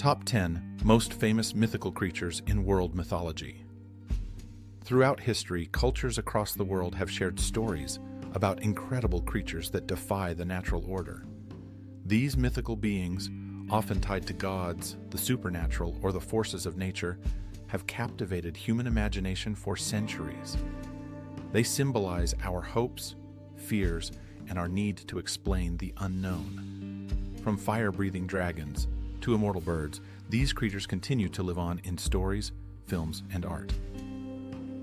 Top 10 Most Famous Mythical Creatures in World Mythology. Throughout history, cultures across the world have shared stories about incredible creatures that defy the natural order. These mythical beings, often tied to gods, the supernatural, or the forces of nature, have captivated human imagination for centuries. They symbolize our hopes, fears, and our need to explain the unknown. From fire-breathing dragons to immortal birds, these creatures continue to live on in stories, films, and art.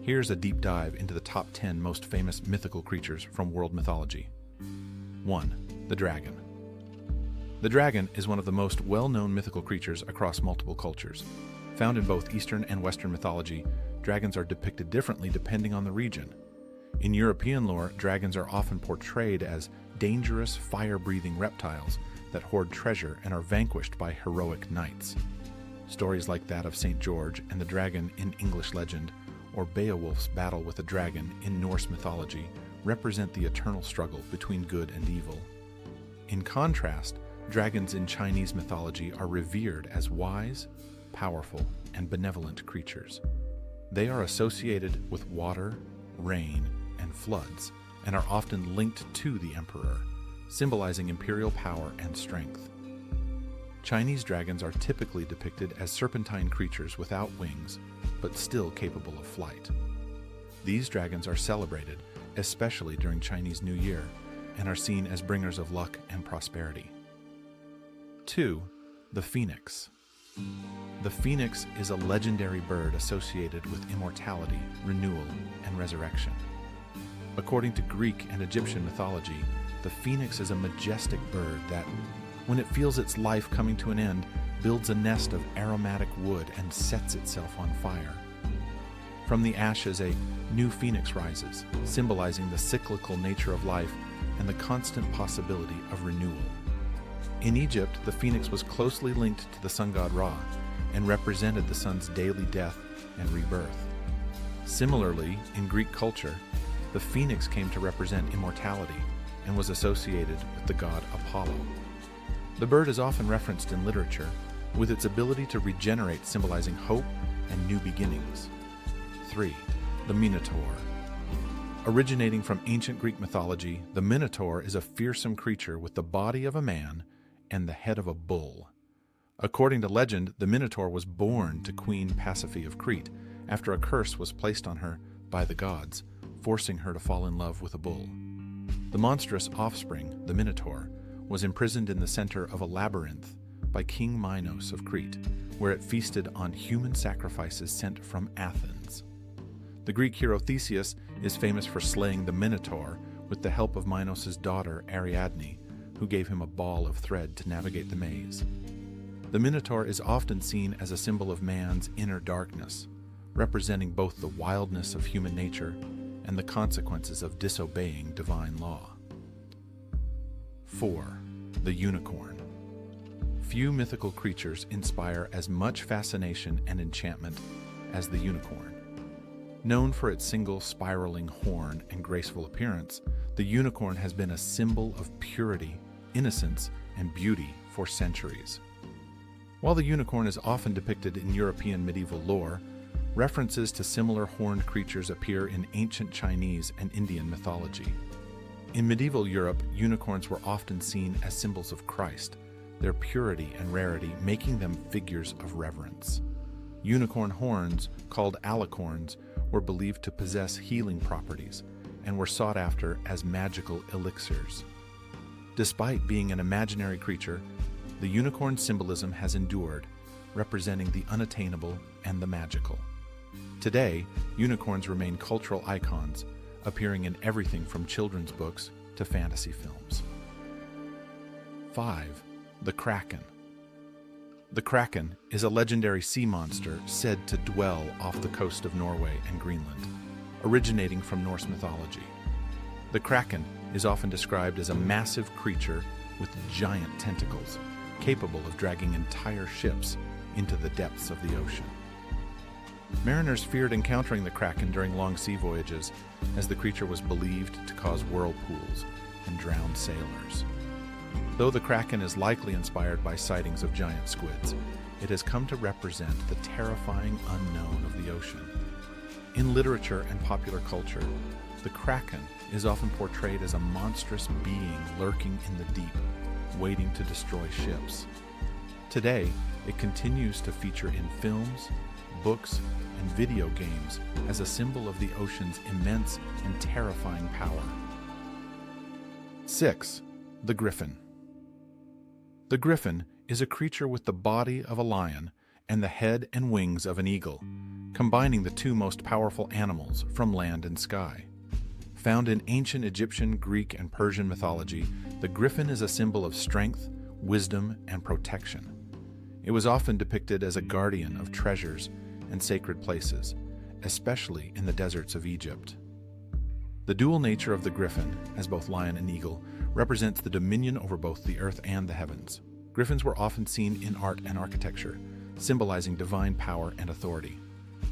Here's a deep dive into the top 10 most famous mythical creatures from world mythology. 1. The dragon. The dragon is one of the most well-known mythical creatures across multiple cultures. Found in both Eastern and Western mythology, dragons are depicted differently depending on the region. In European lore, dragons are often portrayed as dangerous, fire-breathing reptiles that hoard treasure and are vanquished by heroic knights. Stories like that of St. George and the dragon in English legend, or Beowulf's battle with a dragon in Norse mythology, represent the eternal struggle between good and evil. In contrast, dragons in Chinese mythology are revered as wise, powerful, and benevolent creatures. They are associated with water, rain, and floods, and are often linked to the emperor, symbolizing imperial power and strength. Chinese dragons are typically depicted as serpentine creatures without wings, but still capable of flight. These dragons are celebrated, especially during Chinese New Year, and are seen as bringers of luck and prosperity. 2. The Phoenix. The phoenix is a legendary bird associated with immortality, renewal, and resurrection. According to Greek and Egyptian mythology, the phoenix is a majestic bird that, when it feels its life coming to an end, builds a nest of aromatic wood and sets itself on fire. From the ashes, a new phoenix rises, symbolizing the cyclical nature of life and the constant possibility of renewal. In Egypt, the phoenix was closely linked to the sun god Ra and represented the sun's daily death and rebirth. Similarly, in Greek culture, the phoenix came to represent immortality and was associated with the god Apollo. The bird is often referenced in literature, with its ability to regenerate symbolizing hope and new beginnings. 3. The Minotaur. Originating from ancient Greek mythology, the Minotaur is a fearsome creature with the body of a man and the head of a bull. According to legend, the Minotaur was born to Queen Pasiphae of Crete after a curse was placed on her by the gods, forcing her to fall in love with a bull. The monstrous offspring, the Minotaur, was imprisoned in the center of a labyrinth by King Minos of Crete, where it feasted on human sacrifices sent from Athens. The Greek hero Theseus is famous for slaying the Minotaur with the help of Minos' daughter Ariadne, who gave him a ball of thread to navigate the maze. The Minotaur is often seen as a symbol of man's inner darkness, representing both the wildness of human nature and the consequences of disobeying divine law. 4. The Unicorn. Few mythical creatures inspire as much fascination and enchantment as the unicorn. Known for its single spiraling horn and graceful appearance, the unicorn has been a symbol of purity, innocence, and beauty for centuries. While the unicorn is often depicted in European medieval lore, references to similar horned creatures appear in ancient Chinese and Indian mythology. In medieval Europe, unicorns were often seen as symbols of Christ, their purity and rarity making them figures of reverence. Unicorn horns, called alicorns, were believed to possess healing properties and were sought after as magical elixirs. Despite being an imaginary creature, the unicorn symbolism has endured, representing the unattainable and the magical. Today, unicorns remain cultural icons, appearing in everything from children's books to fantasy films. 5. The Kraken. The Kraken is a legendary sea monster said to dwell off the coast of Norway and Greenland, originating from Norse mythology. The Kraken is often described as a massive creature with giant tentacles, capable of dragging entire ships into the depths of the ocean. Mariners feared encountering the Kraken during long sea voyages, as the creature was believed to cause whirlpools and drown sailors. Though the Kraken is likely inspired by sightings of giant squids, it has come to represent the terrifying unknown of the ocean. In literature and popular culture, the Kraken is often portrayed as a monstrous being lurking in the deep, waiting to destroy ships. Today, it continues to feature in films, books, and video games as a symbol of the ocean's immense and terrifying power. 6. The Griffin. The Griffin is a creature with the body of a lion and the head and wings of an eagle, combining the two most powerful animals from land and sky. Found in ancient Egyptian, Greek, and Persian mythology, the griffin is a symbol of strength, wisdom, and protection. It was often depicted as a guardian of treasures and sacred places, especially in the deserts of Egypt. The dual nature of the griffin, as both lion and eagle, represents the dominion over both the earth and the heavens. Griffins were often seen in art and architecture, symbolizing divine power and authority.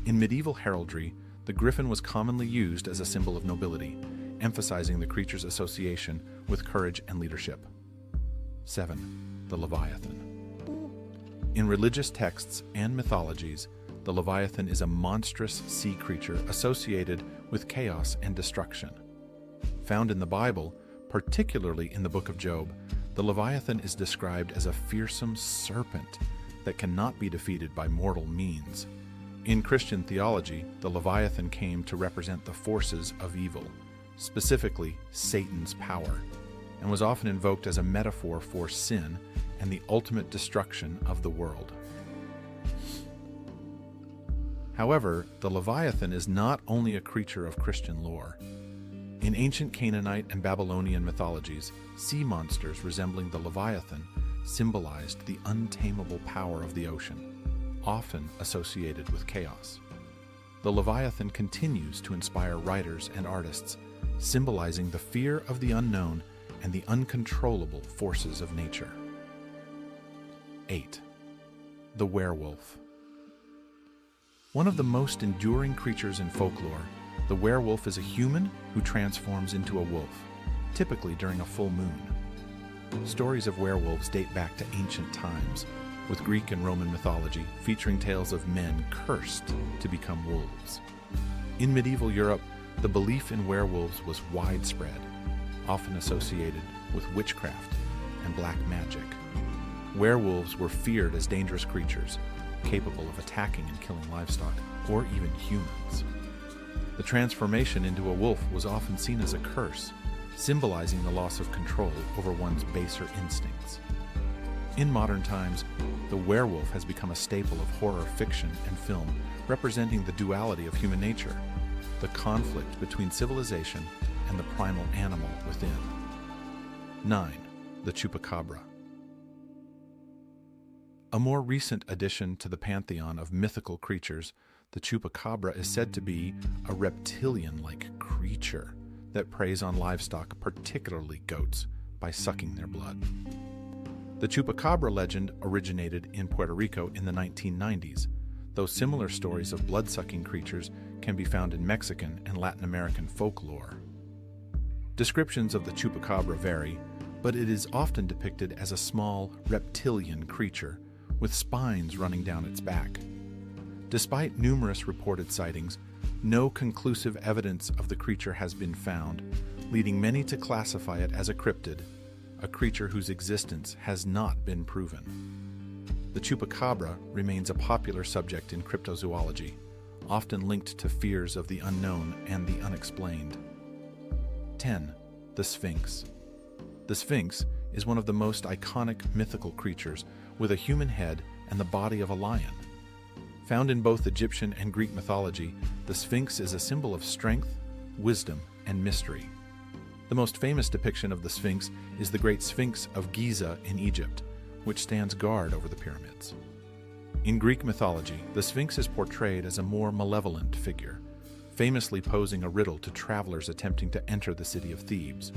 In medieval heraldry, the griffin was commonly used as a symbol of nobility, emphasizing the creature's association with courage and leadership. 7. The Leviathan. In religious texts and mythologies, the Leviathan is a monstrous sea creature associated with chaos and destruction. Found in the Bible, particularly in the book of Job, the Leviathan is described as a fearsome serpent that cannot be defeated by mortal means. In Christian theology, the Leviathan came to represent the forces of evil, specifically Satan's power, and was often invoked as a metaphor for sin and the ultimate destruction of the world. However, the Leviathan is not only a creature of Christian lore. In ancient Canaanite and Babylonian mythologies, sea monsters resembling the Leviathan symbolized the untamable power of the ocean, often associated with chaos. The Leviathan continues to inspire writers and artists, symbolizing the fear of the unknown and the uncontrollable forces of nature. 8. The Werewolf. One of the most enduring creatures in folklore, the werewolf is a human who transforms into a wolf, typically during a full moon. Stories of werewolves date back to ancient times, with Greek and Roman mythology featuring tales of men cursed to become wolves. In medieval Europe, the belief in werewolves was widespread, often associated with witchcraft and black magic. Werewolves were feared as dangerous creatures, capable of attacking and killing livestock, or even humans. The transformation into a wolf was often seen as a curse, symbolizing the loss of control over one's baser instincts. In modern times, the werewolf has become a staple of horror fiction and film, representing the duality of human nature, the conflict between civilization and the primal animal within. 9. The Chupacabra. A more recent addition to the pantheon of mythical creatures, the Chupacabra is said to be a reptilian-like creature that preys on livestock, particularly goats, by sucking their blood. The Chupacabra legend originated in Puerto Rico in the 1990s, though similar stories of blood-sucking creatures can be found in Mexican and Latin American folklore. Descriptions of the Chupacabra vary, but it is often depicted as a small reptilian creature with spines running down its back. Despite numerous reported sightings, no conclusive evidence of the creature has been found, leading many to classify it as a cryptid, a creature whose existence has not been proven. The Chupacabra remains a popular subject in cryptozoology, often linked to fears of the unknown and the unexplained. 10. The Sphinx. The Sphinx is one of the most iconic mythical creatures, with a human head and the body of a lion. Found in both Egyptian and Greek mythology, the Sphinx is a symbol of strength, wisdom, and mystery. The most famous depiction of the Sphinx is the Great Sphinx of Giza in Egypt, which stands guard over the pyramids. In Greek mythology, the Sphinx is portrayed as a more malevolent figure, famously posing a riddle to travelers attempting to enter the city of Thebes.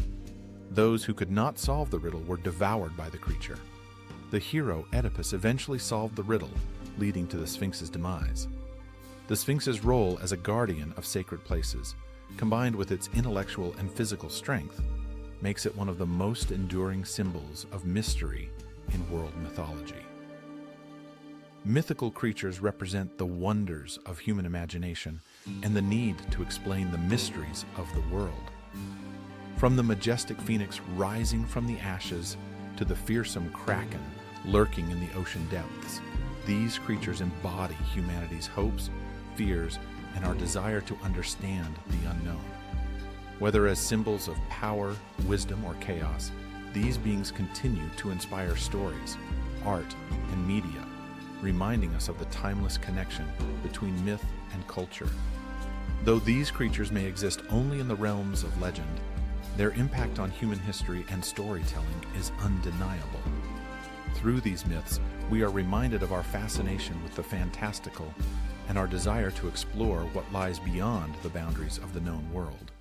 Those who could not solve the riddle were devoured by the creature. The hero Oedipus eventually solved the riddle, leading to the Sphinx's demise. The Sphinx's role as a guardian of sacred places, combined with its intellectual and physical strength, makes it one of the most enduring symbols of mystery in world mythology. Mythical creatures represent the wonders of human imagination and the need to explain the mysteries of the world. From the majestic phoenix rising from the ashes to the fearsome Kraken lurking in the ocean depths, these creatures embody humanity's hopes, fears, and our desire to understand the unknown. Whether as symbols of power, wisdom, or chaos, these beings continue to inspire stories, art, and media, reminding us of the timeless connection between myth and culture. Though these creatures may exist only in the realms of legend, their impact on human history and storytelling is undeniable. Through these myths, we are reminded of our fascination with the fantastical and our desire to explore what lies beyond the boundaries of the known world.